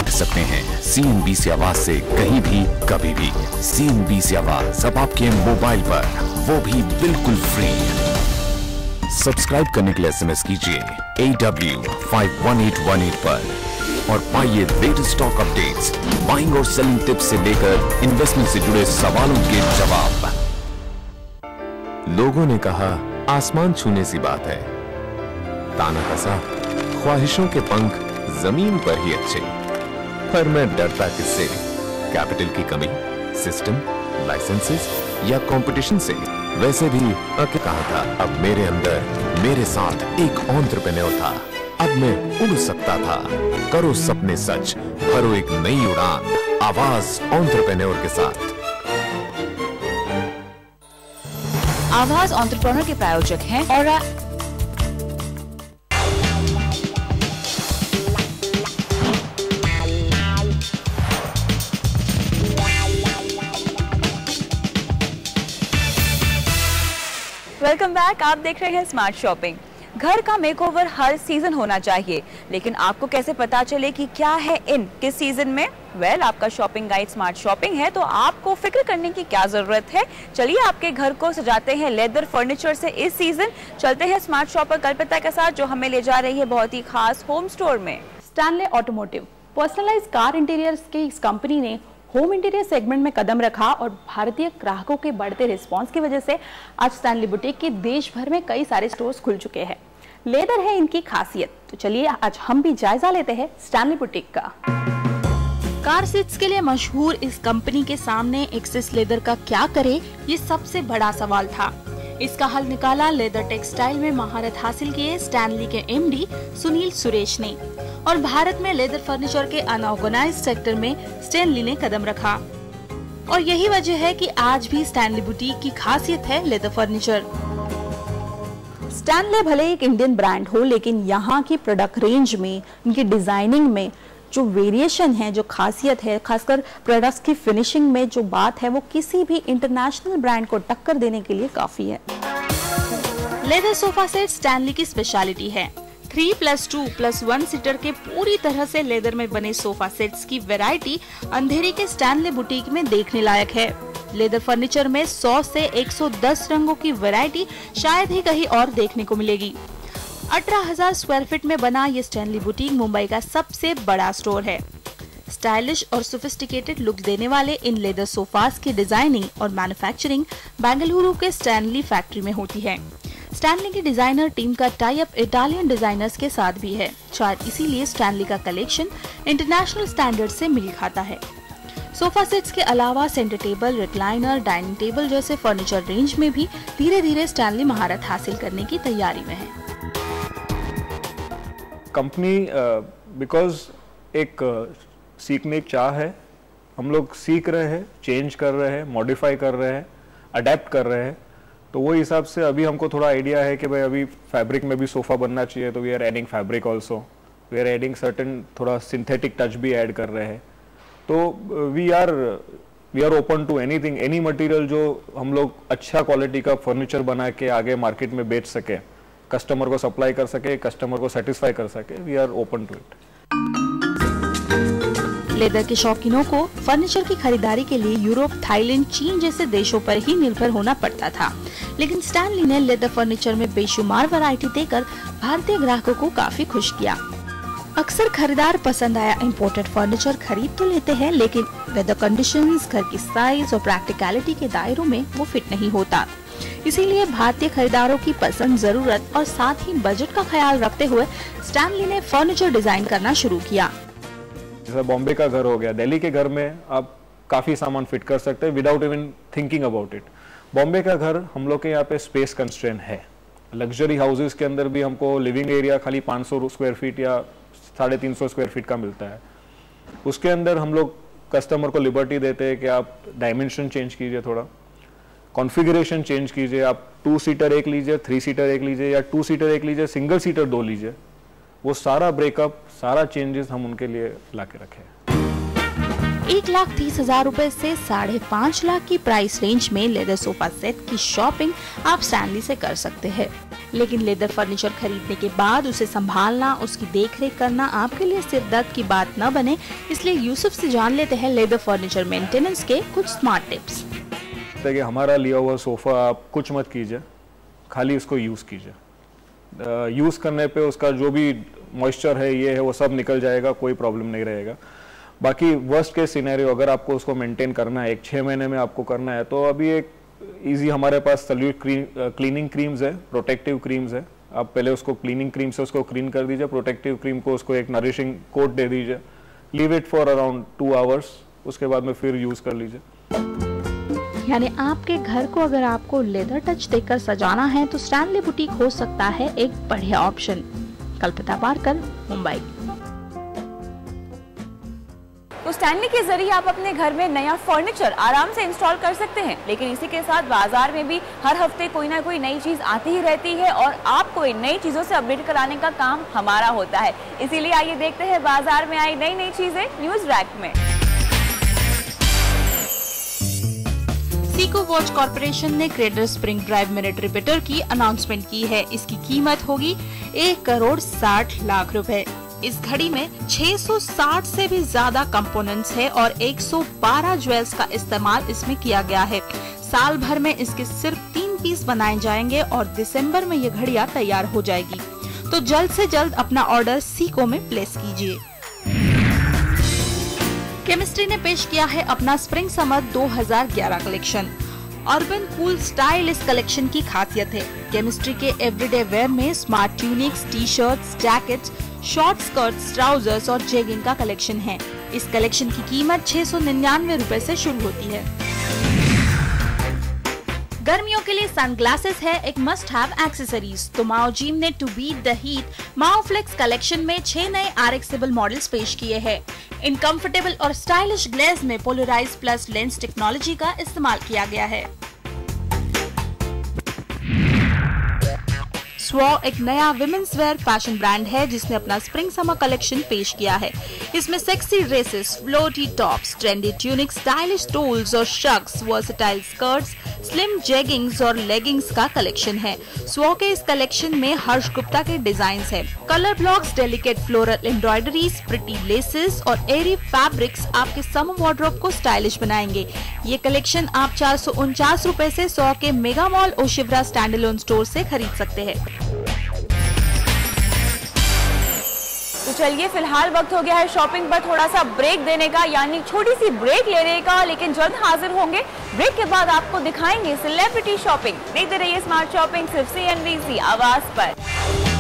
जीत सकते हैं CNBC आवाज से कहीं भी कभी भी। CNBC आवाज अब आपके मोबाइल पर, वो भी बिल्कुल फ्री। सब्सक्राइब करने के लिए SMS कीजिए AW51818 पर और पाइए लेटेस्ट स्टॉक अपडेट्स, बाइंग और सेलिंग टिप्स से लेकर इन्वेस्टमेंट से जुड़े सवालों के जवाब। लोगों ने कहा आसमान छूने सी बात है, ताना कसा ख्वाहिशों के पंख जमीन पर ही अच्छे। पर मैं डरता किससे? कैपिटल की कमी, सिस्टम, लाइसेंसेस या कंपटीशन से? वैसे भी कहा था, अब मेरे अंदर मेरे साथ एक एंटरप्रेन्योर था। अब मैं उड़ सकता था। करो सपने सच, भरो एक नई उड़ान, आवाज एंटरप्रेन्योर के साथ। आवाज एंटरप्रेन्योर के प्रायोजक हैं और वेलकम बैक। आप देख रहे हैं स्मार्ट शॉपिंग। घर का मेकओवर हर सीजन होना चाहिए, लेकिन आपको कैसे पता चले कि क्या है इन किस सीजन में? वेल, आपका शॉपिंग गाइड स्मार्ट शॉपिंग है, तो आपको फिक्र करने की क्या जरूरत है। चलिए आपके घर को सजाते हैं लेदर फर्नीचर से इस सीजन। चलते हैं स्मार्ट शॉपर कल्पिता के साथ, जो हमें ले जा रही है बहुत ही खास होम स्टोर में। Stanley automotive personalised car interiors की इस कंपनी ने होम इंटीरियर सेगमेंट में कदम रखा और भारतीय ग्राहकों के बढ़ते रिस्पांस की वजह से आज स्टैनली बुटीक के देश भर में कई सारे स्टोर्स खुल चुके हैं। लेदर है इनकी खासियत, तो चलिए आज हम भी जायजा लेते हैं स्टैनली बुटीक का। कार सीट्स के लिए मशहूर इस कंपनी के सामने एक्सेस लेदर का क्या करे, ये सबसे बड़ा सवाल था। इसका हल निकाला लेदर टेक्सटाइल में महारत हासिल किए स्टैनली के MD सुनील सुरेश ने, और भारत में लेदर फर्नीचर के अनऑर्गेनाइज्ड सेक्टर में स्टैनली ने कदम रखा। और यही वजह है कि आज भी स्टैनली बुटीक की खासियत है लेदर फर्नीचर। स्टैनले भले एक इंडियन ब्रांड हो, लेकिन यहाँ की प्रोडक्ट रेंज में, इनकी डिजाइनिंग में जो वेरिएशन है, जो खासियत है, खासकर प्रोडक्ट्स की फिनिशिंग में जो बात है, वो किसी भी इंटरनेशनल ब्रांड को टक्कर देने के लिए काफी है। लेदर सोफा सेट स्टैनली की स्पेशलिटी है। 3+2+1 सीटर के पूरी तरह से लेदर में बने सोफा सेट्स की वैरायटी अंधेरी के स्टैनली बुटीक में देखने लायक है। लेदर फर्नीचर में 100 से 110 रंगों की वैरायटी शायद ही कहीं और देखने को मिलेगी। 18,000 स्क्वायर फीट में बना ये स्टैनली बुटीक मुंबई का सबसे बड़ा स्टोर है। स्टाइलिश और सोफिस्टिकेटेड लुक देने वाले इन लेदर सोफास की डिजाइनिंग और मैन्युफैक्चरिंग बेंगलुरु के स्टैनली फैक्ट्री में होती है। स्टैनली की डिजाइनर टीम का टाई अप इटालियन डिजाइनर्स के साथ भी है। शायद इसीलिए स्टैनली का कलेक्शन इंटरनेशनल स्टैंडर्ड से मेल खाता है। सोफा सेट्स के अलावा centre table, recliner, dining table जैसे फर्नीचर रेंज में भी धीरे धीरे स्टैनली महारत हासिल करने की तैयारी में है। कंपनी बिकॉज एक सीखने की चाह है, हम लोग सीख रहे हैं, चेंज कर रहे हैं, मॉडिफाई कर रहे हैं, अडेप्ट कर रहे हैं। तो वो हिसाब से अभी हमको थोड़ा आइडिया है कि भाई अभी फैब्रिक में भी सोफा बनना चाहिए, तो we are adding fabric also, we are adding certain थोड़ा सिंथेटिक टच भी ऐड कर रहे हैं। तो we are open to anything, any material जो हम लोग अच्छा क्वालिटी का फर्नीचर बना के आगे मार्केट में बेच सके, कस्टमर को सप्लाई कर सके, कस्टमर को सेटिस्फाई कर सके, we are open to it. Leather के शौकीनों को फर्नीचर की खरीदारी के लिए यूरोप, थाईलैंड, चीन जैसे देशों पर ही निर्भर होना पड़ता था, लेकिन स्टैनली ने लेदर फर्नीचर में बेशुमार वैरायटी देकर भारतीय ग्राहकों को काफी खुश किया। अक्सर खरीदार पसंद आया इंपोर्टेड फर्नीचर खरीद तो लेते हैं, लेकिन वेदर कंडीशंस, घर की साइज और प्रैक्टिकलिटी के दायरों में वो फिट नहीं होता। इसीलिए भारतीय खरीदारों की पसंद, जरूरत और साथ ही बजट का ख्याल रखते हुए स्टैनली ने फर्नीचर डिजाइन करना शुरू किया। जैसे बॉम्बे का घर हो गया, दिल्ली के घर में आप काफी सामान फिट कर सकते हैं without even thinking about it. Bombay का घर हम लोग के यहाँ पे स्पेस कंस्ट्रेंट है। लग्जरी हाउसेस के अंदर भी हमको लिविंग एरिया खाली 500 स्क्वायर फीट या 350 स्क्वायर फीट का मिलता है। उसके अंदर हम लोग कस्टमर को लिबर्टी देते हैं कि आप डायमेंशन चेंज कीजिए, थोड़ा कॉन्फ़िगरेशन चेंज कीजिए, आप 2 सीटर एक लीजिए, 3 सीटर एक लीजिए या 2 सीटर एक लीजिए, सिंगल सीटर 2 लीजिए। वो सारा ब्रेकअप, सारा चेंजेस हम उनके लिए ला के रखे। 1,30,000 रुपए से 5.5 लाख की प्राइस रेंज में लेदर सोफा सेट की शॉपिंग आप स्टैनली से कर सकते हैं। लेकिन लेदर फर्नीचर खरीदने के बाद उसे संभालना, उसकी देखरेख करना आपके लिए सिर दर्द की बात न बने, इसलिए यूसुफ से जान लेते हैं लेदर फर्नीचर मेंटेनेंस के कुछ स्मार्ट टिप्स। कि हमारा लिया हुआ सोफा आप कुछ मत कीजिए, खाली इसको यूज़ कीजिए। यूज़ करने पे उसका जो भी मॉइस्चर है, ये है, वो सब निकल जाएगा, कोई प्रॉब्लम नहीं रहेगा। बाकी वर्स्ट केस सिनेरियो अगर आपको उसको मेंटेन करना है, 1-6 महीने में आपको करना है, तो अभी एक इजी हमारे पास सल्यूट क्लीनिंग क्रीम्स है, प्रोटेक्टिव क्रीम्स है। आप पहले उसको क्लीनिंग क्रीम से उसको क्लीन कर दीजिए, प्रोटेक्टिव क्रीम को उसको एक नरिशिंग कोट दे दीजिए, leave it for around 2 hours, उसके बाद में फिर यूज़ कर लीजिए। यानी आपके घर को अगर आपको लेदर टच देकर सजाना है तो स्टैनली बुटीक हो सकता है एक बढ़िया ऑप्शन। कल्पना पारकर, मुंबई। तो स्टैनली के जरिए आप अपने घर में नया फर्नीचर आराम से इंस्टॉल कर सकते हैं, लेकिन इसी के साथ बाजार में भी हर हफ्ते कोई ना कोई नई चीज आती ही रहती है और आपको इन नई चीजों से अपडेट कराने का काम हमारा होता है। इसीलिए आइए देखते हैं बाजार में आई नई नई चीजें न्यूज रैक में। सीको वॉच कॉर्पोरेशन ने cradle spring drive minute repeater की अनाउंसमेंट की है। इसकी कीमत होगी 1,60,00,000 रुपए। इस घड़ी में 660 से भी ज्यादा कंपोनेंट्स है और 112 ज्वेल्स का इस्तेमाल इसमें किया गया है। साल भर में इसके सिर्फ 3 पीस बनाए जाएंगे और दिसंबर में ये घड़ियां तैयार हो जाएगी। तो जल्द से जल्द अपना ऑर्डर सीको में प्लेस कीजिए। केमिस्ट्री ने पेश किया है अपना spring summer 2011 collection. Urban cool style इस कलेक्शन की खासियत है। केमिस्ट्री के एवरीडे वेयर में smart tunics, T shirts, jackets, short skirts, trousers और जेगिंग का कलेक्शन है। इस कलेक्शन की कीमत 699 रुपए से शुरू होती है। गर्मियों के लिए सनग्लासेस है एक मस्ट हैव एक्सेसरीज। तो माओ जिम ने to beat the heat Maui flex collection में 6 नए RXable मॉडल्स पेश किए हैं। इन कंफर्टेबल और स्टाइलिश ग्लेज में पोलराइज प्लस लेंस टेक्नोलॉजी का इस्तेमाल किया गया है। स्वॉ एक नया विमेंस वेयर फैशन ब्रांड है जिसने अपना स्प्रिंग समर कलेक्शन पेश किया है। इसमें sexy dresses, floaty tops, trendy tunics, stylish stoles और shirts, versatile skirts, slim jeggings और लेगिंग्स का कलेक्शन है। स्वॉ के इस कलेक्शन में हर्ष गुप्ता के डिजाइन्स हैं। Colour blocks, delicate floral embroideries, pretty laces और एरी फैब्रिक्स आपके समर वार्डरोब को स्टाइलिश बनाएंगे। ये कलेक्शन आप 449 रुपए से स्वॉ के mega mall Oshiwara standalone store से खरीद सकते हैं। तो चलिए फिलहाल वक्त हो गया है शॉपिंग पर थोड़ा सा ब्रेक देने का, यानी छोटी सी ब्रेक लेने का, लेकिन जल्द हाजिर होंगे। ब्रेक के बाद आपको दिखाएंगे सेलिब्रिटी शॉपिंग। देखते रहिए स्मार्ट शॉपिंग सिर्फ CNBC आवाज पर।